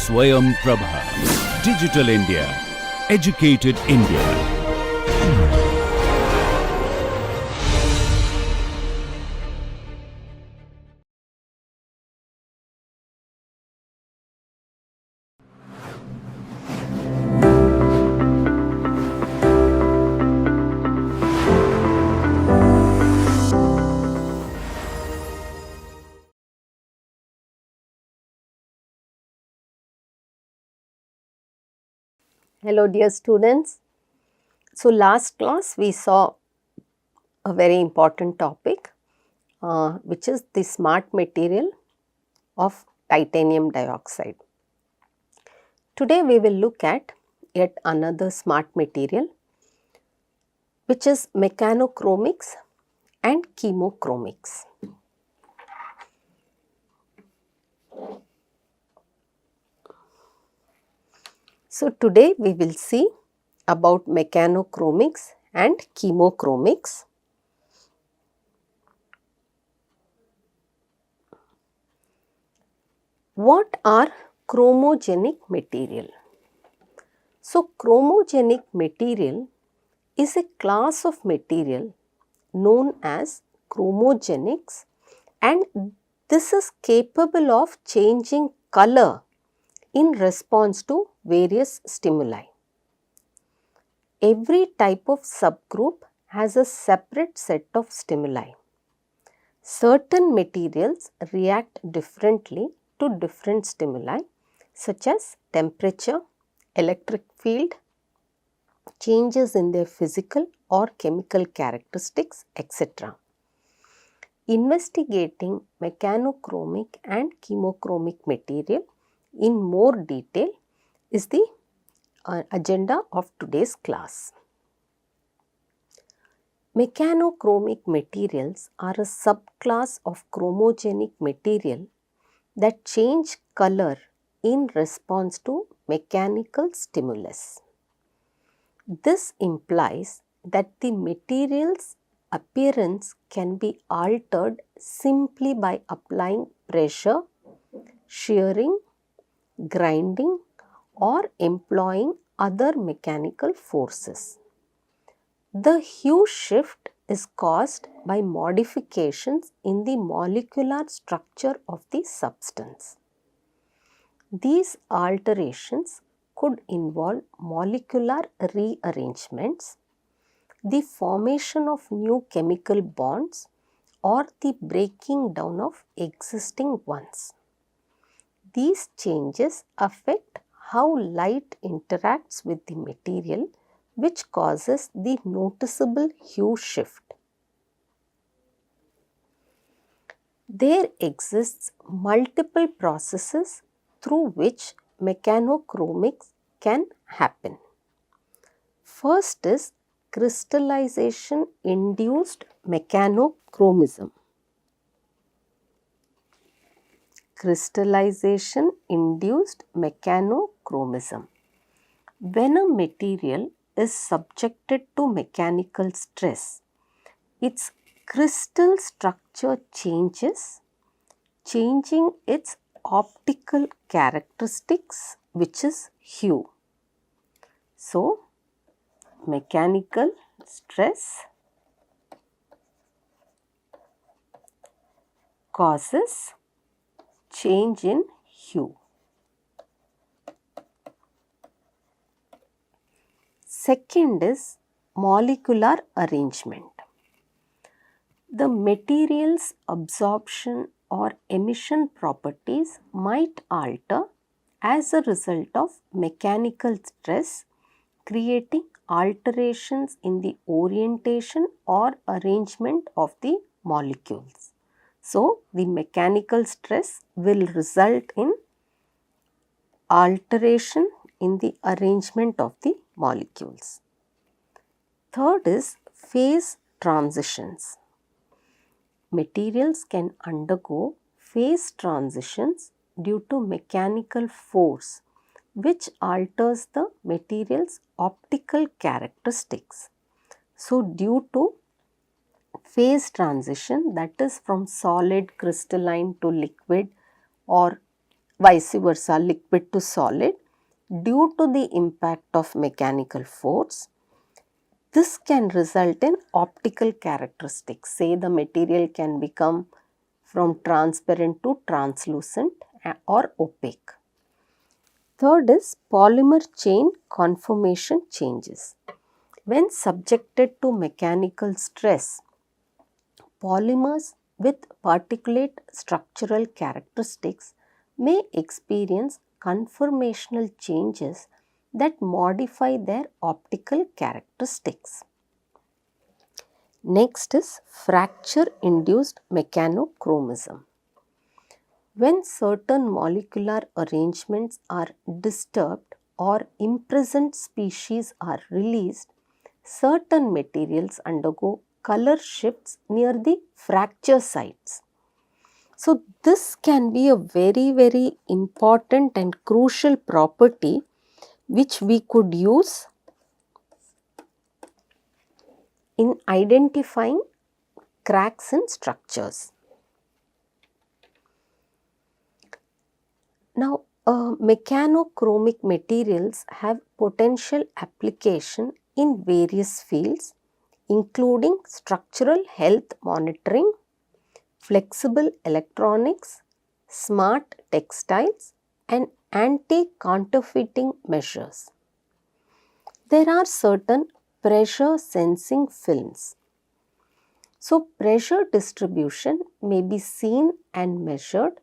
Swayam Prabha. Digital India. Educated India. Hello dear students. So last class we saw a very important topic which is the smart material of titanium dioxide. Today we will look at yet another smart material which is mechanochromics and chemochromics. So today we will see about mechanochromics and chemochromics. What are chromogenic material? So chromogenic material is a class of material known as chromogenics, and this is capable of changing color in response to various stimuli. Every type of subgroup has a separate set of stimuli. Certain materials react differently to different stimuli such as temperature, electric field, changes in their physical or chemical characteristics, etc. Investigating mechanochromic and chemochromic material in more detail is the agenda of today's class. Mechanochromic materials are a subclass of chromogenic material that change color in response to mechanical stimulus. This implies that the material's appearance can be altered simply by applying pressure, shearing, grinding, or employing other mechanical forces. The hue shift is caused by modifications in the molecular structure of the substance. These alterations could involve molecular rearrangements, the formation of new chemical bonds, or the breaking down of existing ones. These changes affect how light interacts with the material, which causes the noticeable hue shift. There exists multiple processes through which mechanochromics can happen. First is crystallization induced mechanochromism. Crystallization induced mechanochromism. When a material is subjected to mechanical stress, its crystal structure changes, changing its optical characteristics, which is hue. So, mechanical stress causes change in hue. Second is molecular arrangement. The material's absorption or emission properties might alter as a result of mechanical stress, creating alterations in the orientation or arrangement of the molecules. So, the mechanical stress will result in alteration in the arrangement of the molecules. Third is phase transitions. Materials can undergo phase transitions due to mechanical force, which alters the material's optical characteristics. So, due to phase transition, that is from solid crystalline to liquid or vice versa, liquid to solid, due to the impact of mechanical force. This can result in optical characteristics. Say the material can become from transparent to translucent or opaque. Third is polymer chain conformation changes. When subjected to mechanical stress, polymers with particulate structural characteristics may experience conformational changes that modify their optical characteristics. Next is fracture-induced mechanochromism. When certain molecular arrangements are disturbed or imprisoned species are released, certain materials undergo color shifts near the fracture sites. So, this can be a very important and crucial property which we could use in identifying cracks in structures. Now, mechanochromic materials have potential application in various fields, including structural health monitoring, flexible electronics, smart textiles, and anti-counterfeiting measures. There are certain pressure sensing films. So, pressure distribution may be seen and measured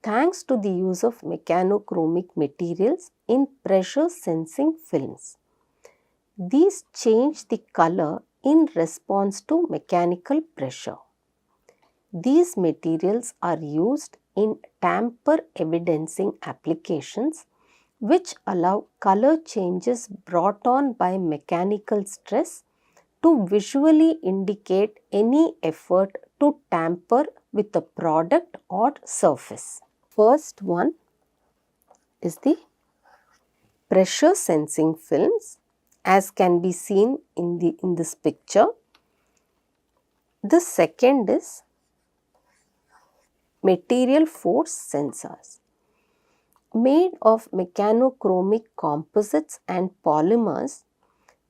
thanks to the use of mechanochromic materials in pressure sensing films. These change the color in response to mechanical pressure. These materials are used in tamper evidencing applications which allow color changes brought on by mechanical stress to visually indicate any effort to tamper with a product or surface. First one is the pressure sensing films, as can be seen in this picture. The second is material force sensors. Made of mechanochromic composites and polymers,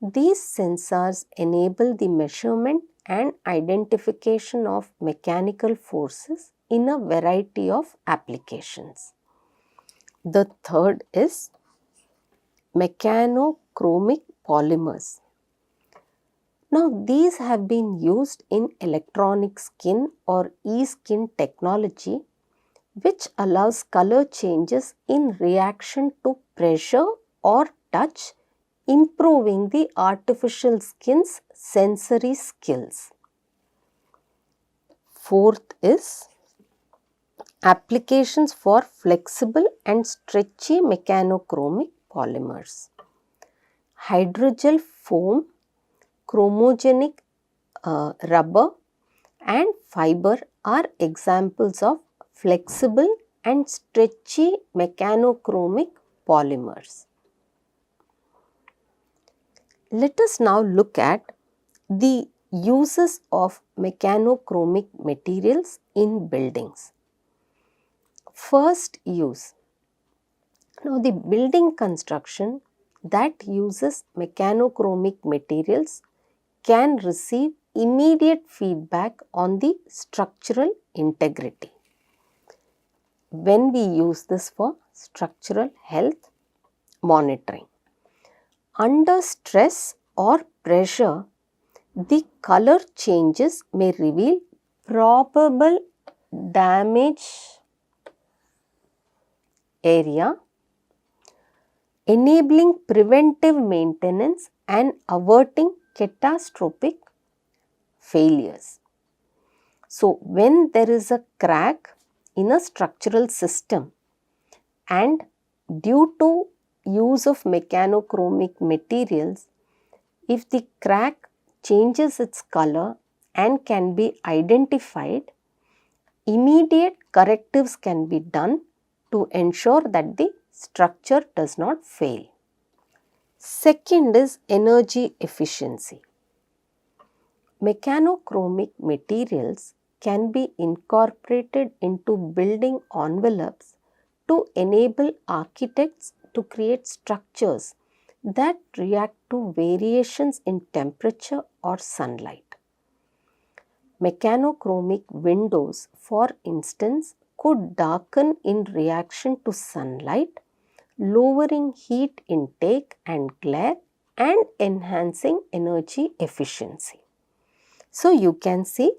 these sensors enable the measurement and identification of mechanical forces in a variety of applications. The third is mechanochromic polymers. Now, these have been used in electronic skin or e-skin technology, which allows color changes in reaction to pressure or touch, improving the artificial skin's sensory skills. Fourth is applications for flexible and stretchy mechanochromic polymers. Hydrogel foam, chromogenic rubber and fiber are examples of flexible and stretchy mechanochromic polymers. Let us now look at the uses of mechanochromic materials in buildings. First use. Now, the building construction that uses mechanochromic materials can receive immediate feedback on the structural integrity. When we use this for structural health monitoring. Under stress or pressure, the color changes may reveal probable damage area, enabling preventive maintenance and averting catastrophic failures. So, when there is a crack in a structural system and due to use of mechanochromic materials, if the crack changes its color and can be identified, immediate correctives can be done to ensure that the structure does not fail. Second is energy efficiency. Mechanochromic materials can be incorporated into building envelopes to to enable architects to create structures that react to variations in temperature or sunlight. Mechanochromic windows, for instance, could darken in reaction to sunlight, lowering heat intake and glare and enhancing energy efficiency. So you can see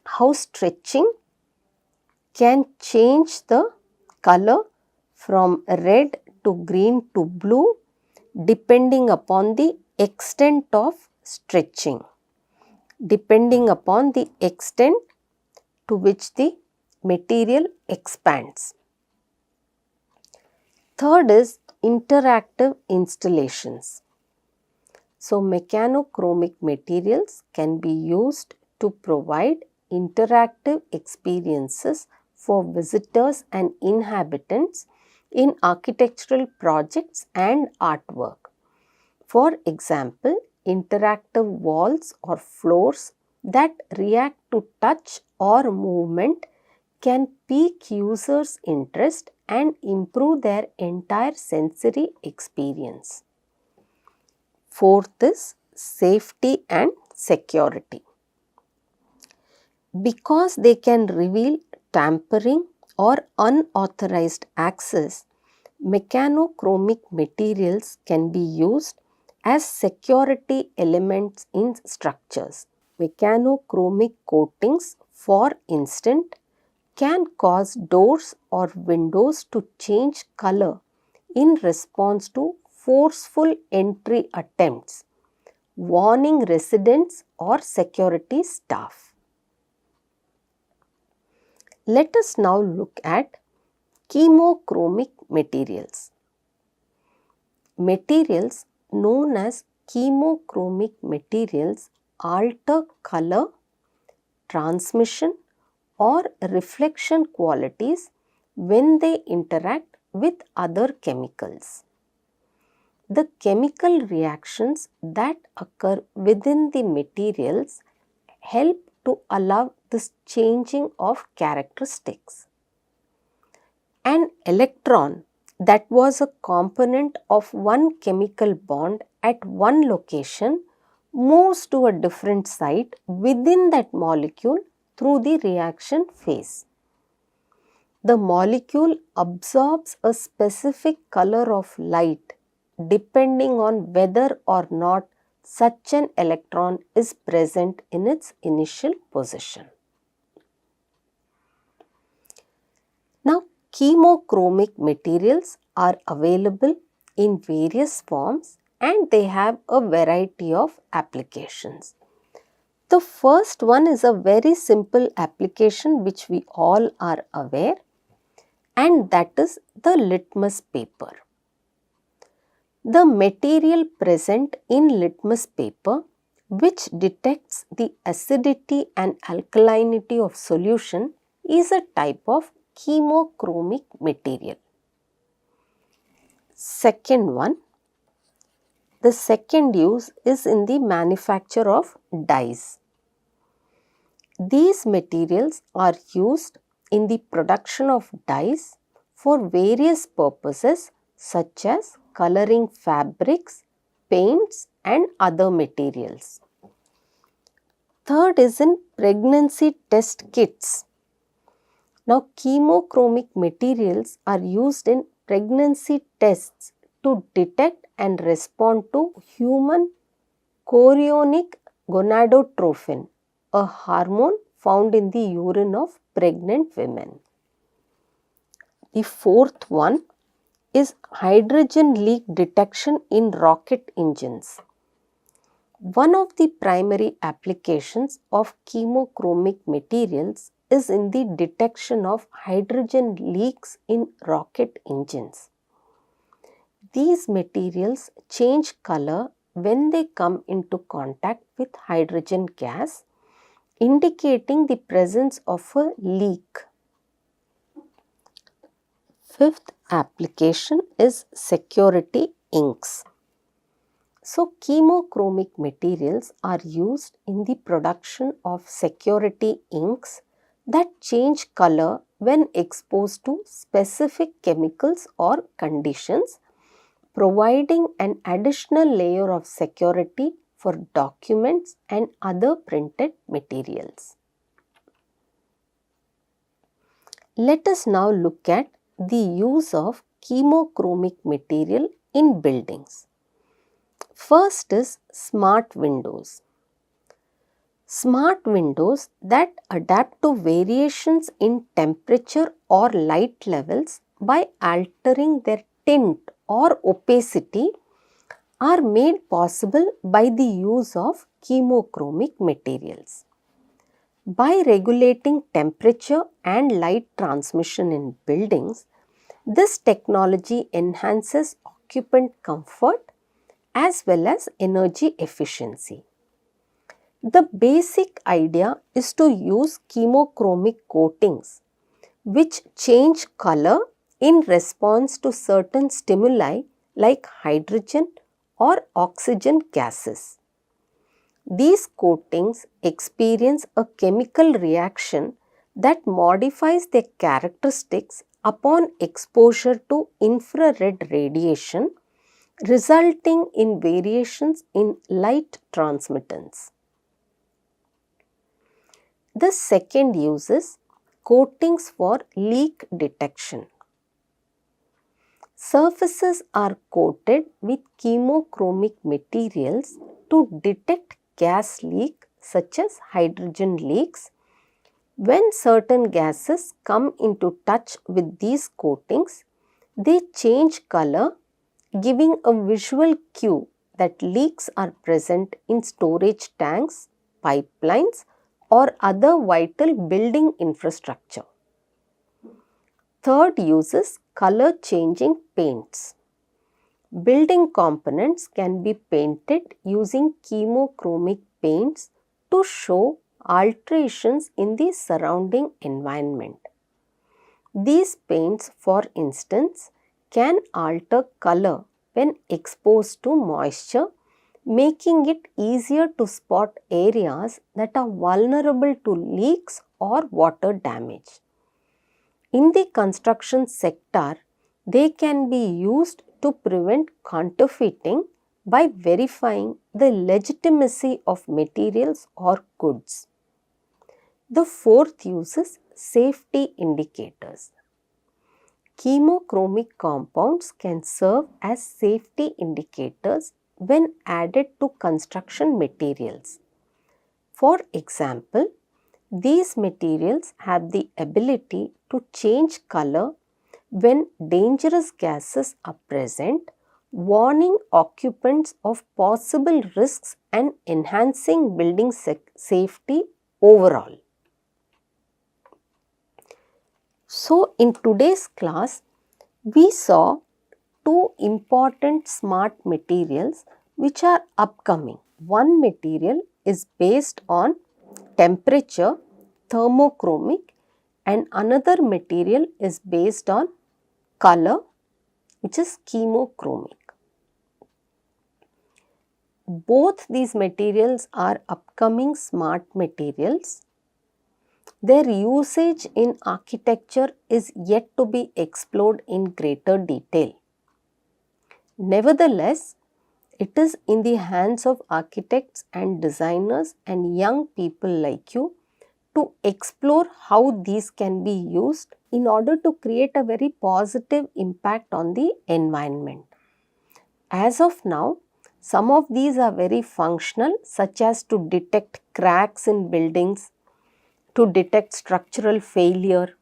how stretching can change the color from red to green to blue depending upon the extent of stretching, depending upon the extent to which the material expands. Third is interactive installations. So, mechanochromic materials can be used to provide interactive experiences for visitors and inhabitants in architectural projects and artwork. For example, interactive walls or floors that react to touch or movement can pique users' interest and improve their entire sensory experience. Fourth is safety and security. Because they can reveal tampering or unauthorized access, mechanochromic materials can be used as security elements in structures. Mechanochromic coatings, for instance, can cause doors or windows to change color in response to forceful entry attempts, warning residents or security staff. Let us now look at chemochromic materials. Materials known as chemochromic materials alter color, transmission or reflection qualities when they interact with other chemicals. The chemical reactions that occur within the materials help to allow this changing of characteristics. An electron that was a component of one chemical bond at one location moves to a different site within that molecule through the reaction phase. The molecule absorbs a specific color of light depending on whether or not such an electron is present in its initial position. Now, chemochromic materials are available in various forms and they have a variety of applications. The first one is a very simple application which we all are aware, and that is the litmus paper. The material present in litmus paper which detects the acidity and alkalinity of solution is a type of chemochromic material. Second one, the second use is in the manufacture of dyes. These materials are used in the production of dyes for various purposes such as coloring fabrics, paints and other materials. Third is in pregnancy test kits. Now, chemochromic materials are used in pregnancy tests to detect and respond to human chorionic gonadotropin, a hormone found in the urine of pregnant women. The fourth one is hydrogen leak detection in rocket engines. One of the primary applications of chemochromic materials is in the detection of hydrogen leaks in rocket engines. These materials change color when they come into contact with hydrogen gas, indicating the presence of a leak. Fifth application is security inks. So, chemochromic materials are used in the production of security inks that change color when exposed to specific chemicals or conditions, providing an additional layer of security for documents and other printed materials. Let us now look at the use of chemochromic material in buildings. First is smart windows. Smart windows that adapt to variations in temperature or light levels by altering their tint or opacity are made possible by the use of chemochromic materials. By regulating temperature and light transmission in buildings, this technology enhances occupant comfort as well as energy efficiency. The basic idea is to use chemochromic coatings which change color in response to certain stimuli like hydrogen or oxygen gases. These coatings experience a chemical reaction that modifies their characteristics upon exposure to infrared radiation, resulting in variations in light transmittance. The second use is coatings for leak detection. Surfaces are coated with chemochromic materials to detect gas leak such as hydrogen leaks. When certain gases come into touch with these coatings, they change color, giving a visual cue that leaks are present in storage tanks, pipelines, or other vital building infrastructure. Third use is color changing paints. Building components can be painted using chemochromic paints to show alterations in the surrounding environment. These paints, for instance, can alter color when exposed to moisture, making it easier to spot areas that are vulnerable to leaks or water damage. In the construction sector, they can be used to prevent counterfeiting by verifying the legitimacy of materials or goods. The fourth use is safety indicators. Chemochromic compounds can serve as safety indicators when added to construction materials. For example, these materials have the ability to change color when dangerous gases are present, warning occupants of possible risks and enhancing building safety overall. So, in today's class, we saw two important smart materials which are upcoming. One material is based on temperature, thermochromic, and another material is based on color, which is chemochromic. Both these materials are upcoming smart materials. Their usage in architecture is yet to be explored in greater detail. Nevertheless, it is in the hands of architects and designers and young people like you to explore how these can be used in order to create a very positive impact on the environment. As of now, some of these are very functional, such as to detect cracks in buildings, to detect structural failure,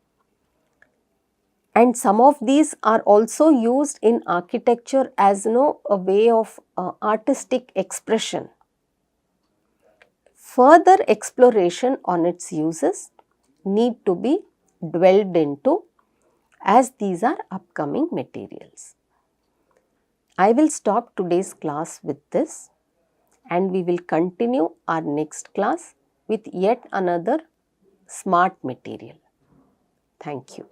and some of these are also used in architecture as a way of artistic expression. Further exploration on its uses need to be dwelled into, as these are upcoming materials. I will stop today's class with this, and we will continue our next class with yet another smart material. Thank you.